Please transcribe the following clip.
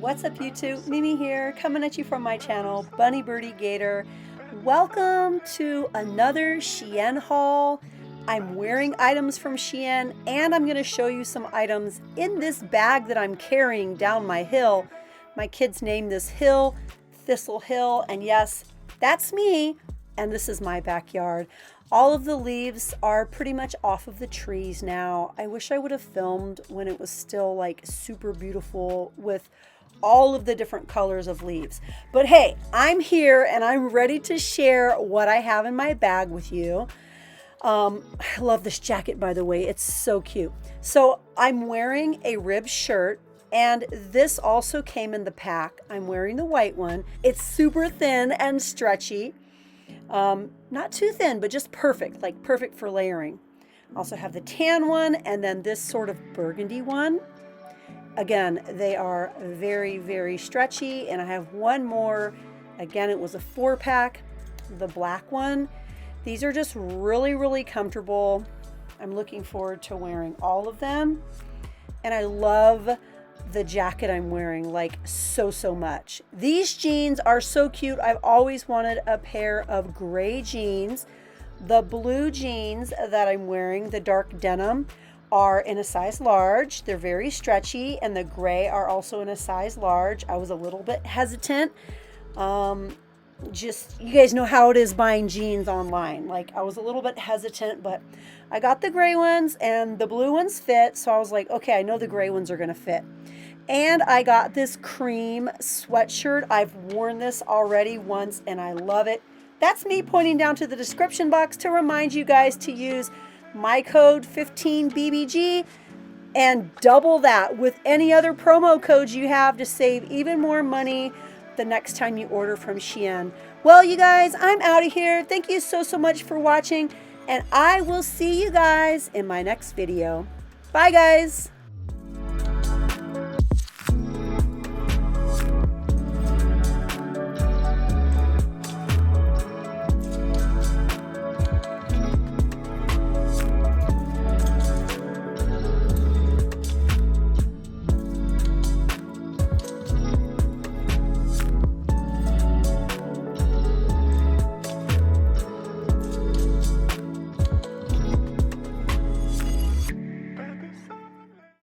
What's up YouTube? Mimi here, coming at you from my channel, Bunny Birdie Gator. Welcome to another Shein haul. I'm wearing items from Shein and I'm going to show you some items in this bag that I'm carrying down my hill. My kids named this hill Thistle Hill, and yes, that's me, and this is my backyard. All of the leaves are pretty much off of the trees now. I wish I would have filmed when it was still like super beautiful with all of the different colors of leaves. But hey, I'm here and I'm ready to share what I have in my bag with you. I love this jacket, by the way. It's so cute. So I'm wearing a ribbed shirt, and this also came in the pack. I'm wearing the white one. It's super thin and stretchy. Not too thin, but just perfect, like perfect for layering. Also have the tan one and then this sort of burgundy one. Again, they are very, very stretchy. And I have one more. Again, it was a 4-pack, the black one. These are just really, really comfortable. I'm looking forward to wearing all of them. And I love the jacket I'm wearing like so much. These jeans are so cute. I've always wanted a pair of gray jeans. The blue jeans that I'm wearing, the dark denim, are in a size large. They're very stretchy, and the gray are also in a size large. I was a little bit hesitant. Just, you guys know how it is buying jeans online. Like, I was a little bit hesitant, but I got the gray ones and the blue ones fit. So I was like, okay, I know the gray ones are going to fit. And I got this cream sweatshirt. I've worn this already once and I love it. That's me pointing down to the description box to remind you guys to use my code 15BBG and double that with any other promo codes you have to save even more money the next time you order from Shein. Well, you guys, I'm out of here. Thank you so much for watching, and I will see you guys in my next video. Bye, guys.